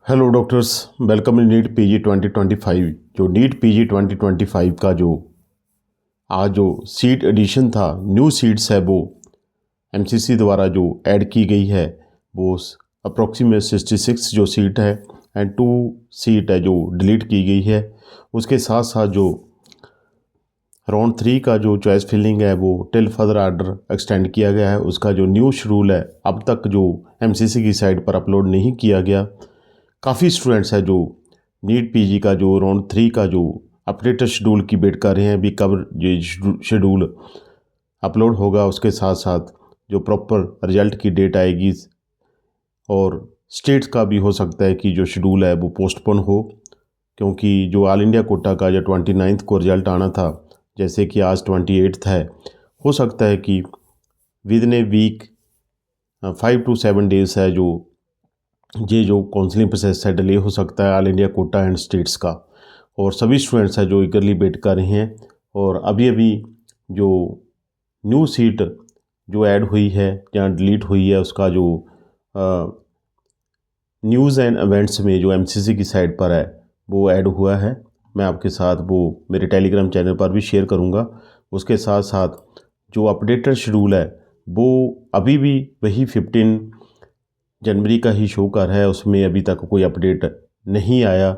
Hello doctors, welcome in NEET PG 2025। जो NEET PG 2025 का आज जो सीट एडिशन था, न्यू सीट्स है, वो एमसीसी द्वारा जो ऐड की गई है वो अप्रॉक्सीमेट 66 जो सीट है एंड 2 सीट है जो डिलीट की गई है। उसके साथ साथ जो राउंड 3 का जो चॉइस फिलिंग है वो टिल फर्दर आर्डर एक्सटेंड किया गया है। उसका जो न्यू शेड्यूल है अब तक जो एमसीसी की साइट पर अपलोड नहीं किया गया। काफ़ी स्टूडेंट्स हैं जो नीट पीजी का जो राउंड 3 का जो अपडेटेड शेड्यूल की वेट कर रहे हैं अभी कब ये शेड्यूल अपलोड होगा। उसके साथ साथ जो प्रॉपर रिजल्ट की डेट आएगी और स्टेट्स का भी हो सकता है कि जो शेड्यूल है वो पोस्टपोन हो, क्योंकि जो ऑल इंडिया कोटा का जो 29 को रिजल्ट आना था, जैसे कि आज 28 है, हो सकता है कि within a week 5 to 7 days है जो काउंसलिंग प्रोसेस है डिले हो सकता है all India quota and states का। और सभी स्टूडेंट्स हैं जो ईगरली वेट कर रहे हैं। और अभी अभी जो न्यू सीट जो ऐड हुई है या डिलीट हुई है उसका जो न्यूज़ एंड इवेंट्स में जो एमसीसी की साइट पर है वो ऐड हुआ है। मैं आपके साथ वो मेरे टेलीग्राम चैनल पर भी शेयर करूंगा। उसके साथ साथ जो अपडेटेड शेड्यूल है वो अभी भी वही 15 जनवरी का ही शो कर है। उसमें अभी तक कोई अपडेट नहीं आया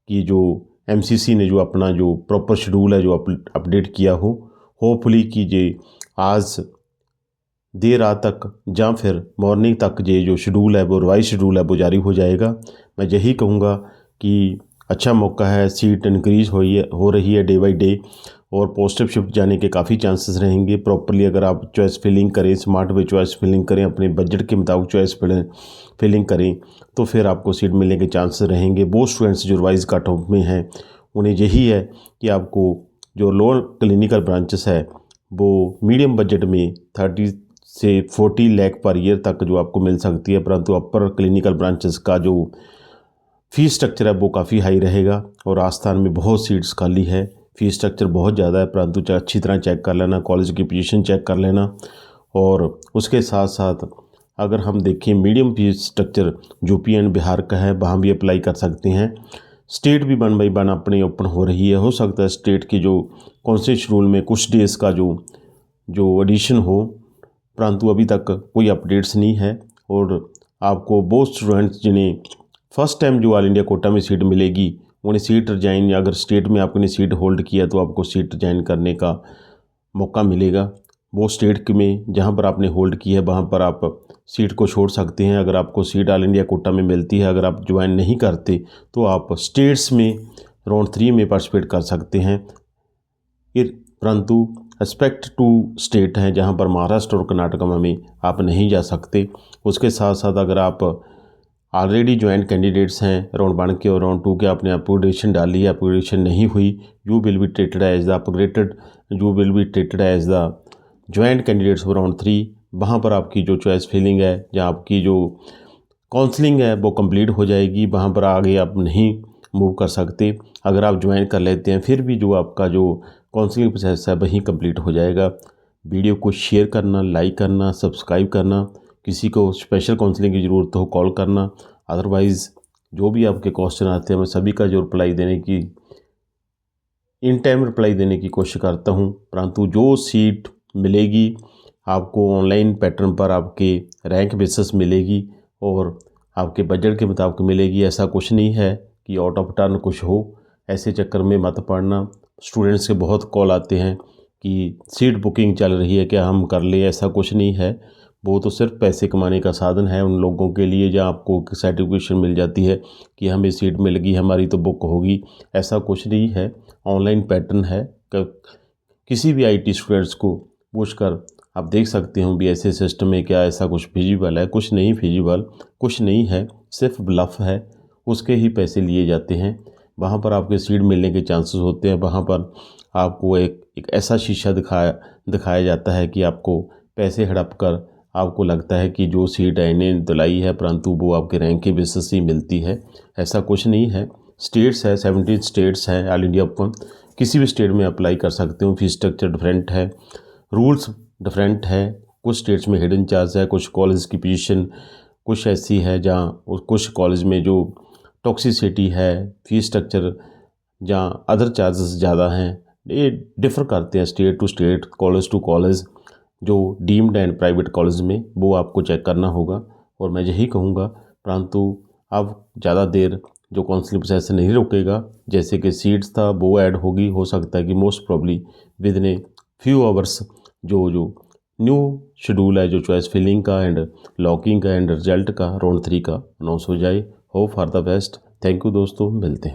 कि जो एमसीसी ने जो अपना जो प्रॉपर शेड्यूल है जो अपडेट किया हो। होपफुली कीजिए आज देर रात तक या फिर मॉर्निंग तक ये जो शेड्यूल है वो रिवाइज शेड्यूल है वो जारी हो जाएगा। मैं यही कहूँगा कि अच्छा मौका है, सीट इंक्रीज़ हो रही है डे बाई डे और पॉजिटिव शिफ्ट जाने के काफ़ी चांसेस रहेंगे। प्रॉपरली अगर आप चॉइस फिलिंग करें, स्मार्ट वे चॉइस फिलिंग करें, अपने बजट के मुताबिक चॉइस फिलिंग करें तो फिर आपको सीट मिलने के चांसेस रहेंगे। बहुत स्टूडेंट्स जो रिवाइज कट ऑफ में हैं उन्हें यही है कि आपको जो लोअर क्लिनिकल ब्रांचेस है वो मीडियम बजट में 30 से 40 लाख पर ईयर तक जो आपको मिल सकती है, परंतु अपर क्लिनिकल ब्रांचेस का जो फ़ीस स्ट्रक्चर है वो काफ़ी हाई रहेगा। और राजस्थान में बहुत सीट्स खाली है, फ़ीस स्ट्रक्चर बहुत ज़्यादा है, परंतु अच्छी तरह चेक कर लेना, कॉलेज की पोजीशन चेक कर लेना। और उसके साथ साथ अगर हम देखें medium fees structure UP and Bihar का है, वहाँ भी अप्लाई कर सकते हैं। स्टेट भी 1 बाई 1 अपने ओपन हो रही है। हो सकता है स्टेट की जो कौन शेड्यूल में कुछ डेज़ का जो एडिशन हो, परंतु अभी तक कोई अपडेट्स नहीं है। और आपको बहुत स्टूडेंट्स जिन्हें फर्स्ट टाइम जो ऑल इंडिया कोटा में सीट मिलेगी उन्हें सीट रिजाइन, अगर स्टेट में आपने सीट होल्ड किया तो आपको सीट रिजाइन करने का मौका मिलेगा। वो स्टेट में जहां पर आपने होल्ड की है वहां पर आप सीट को छोड़ सकते हैं। अगर आपको सीट ऑल इंडिया कोटा में मिलती है, अगर आप ज्वाइन नहीं करते तो आप स्टेट्स में राउंड 3 में पार्टिसिपेट कर सकते हैं। परंतु एस्पेक्ट टू स्टेट हैं जहां पर महाराष्ट्र और कर्नाटक में आप नहीं जा सकते। उसके साथ साथ अगर आप ऑलरेडी ज्वाइन कैंडिडेट्स हैं राउंड 1 के और राउंड 2 के, आपने अपग्रेडेशन डाली है, अपग्रेडेशन नहीं हुई, you will be treated as the joint candidates for round 3। वहाँ पर आपकी जो चॉइस फिलिंग है या आपकी जो काउंसलिंग है वो कंप्लीट हो जाएगी, वहाँ पर आगे आप नहीं मूव कर सकते। अगर आप ज्वाइन कर लेते हैं फिर भी जो आपका जो काउंसलिंग प्रोसेस है वहीं कंप्लीट हो जाएगा। वीडियो को शेयर करना, लाइक करना, सब्सक्राइब करना, किसी को स्पेशल काउंसलिंग की ज़रूरत हो कॉल करना। अदरवाइज़ जो भी आपके क्वेश्चन आते हैं मैं सभी का जो रिप्लाई देने की इन टाइम रिप्लाई देने की कोशिश करता हूं। परंतु जो सीट मिलेगी आपको ऑनलाइन पैटर्न पर आपके रैंक बेसिस मिलेगी और आपके बजट के मुताबिक मिलेगी। ऐसा कुछ नहीं है कि आउट ऑफ टर्न कुछ हो, ऐसे चक्कर में मत पड़ना। स्टूडेंट्स के बहुत कॉल आते हैं कि सीट बुकिंग चल रही है, क्या हम कर ले। ऐसा कुछ नहीं है, वो तो सिर्फ पैसे कमाने का साधन है उन लोगों के लिए जहाँ आपको सर्टिफिकेशन मिल जाती है कि हमें सीट मिल गई, हमारी तो बुक होगी। ऐसा कुछ नहीं है, ऑनलाइन पैटर्न है। किसी भी आईटी स्टूडेंट्स को पूछकर आप देख सकते हो भी ऐसे सिस्टम में क्या ऐसा कुछ फिजिबल है। कुछ नहीं फिजिबल, कुछ नहीं है, सिर्फ ब्लफ है, उसके ही पैसे लिए जाते हैं। वहाँ पर आपके सीट मिलने के चांसेस होते हैं। वहाँ पर आपको एक ऐसा शीशा दिखाया जाता है कि आपको पैसे हड़प कर आपको लगता है कि जो सीट है इन्हें दिलाई है, परंतु वो आपके रैंक के बेसिस ही मिलती है। ऐसा कुछ नहीं है। स्टेट्स है, 17 स्टेट्स हैं ऑल इंडिया ओपन, किसी भी स्टेट में अप्लाई कर सकते हो। फीस स्ट्रक्चर डिफरेंट है, रूल्स डिफरेंट है। कुछ स्टेट्स में हिडन चार्ज है, कुछ कॉलेज की पोजीशन कुछ ऐसी है जहाँ कुछ कॉलेज में जो टॉक्सिसिटी है, फ़ीस स्ट्रक्चर या अदर चार्जेस ज़्यादा हैं, ये डिफ़र करते हैं state to state, college to college. जो डीम्ड एंड प्राइवेट कॉलेज में वो आपको चेक करना होगा और मैं यही कहूँगा। परंतु अब ज़्यादा देर जो काउंसलिंग प्रोसेस नहीं रुकेगा, जैसे कि सीट्स था वो ऐड होगी, हो सकता है कि most probably within a few hours जो न्यू शेड्यूल है, जो चॉइस फिलिंग का एंड लॉकिंग का एंड रिजल्ट का राउंड 3 का अनाउंस हो जाए। Hope for the best. Thank you दोस्तों, मिलते हैं।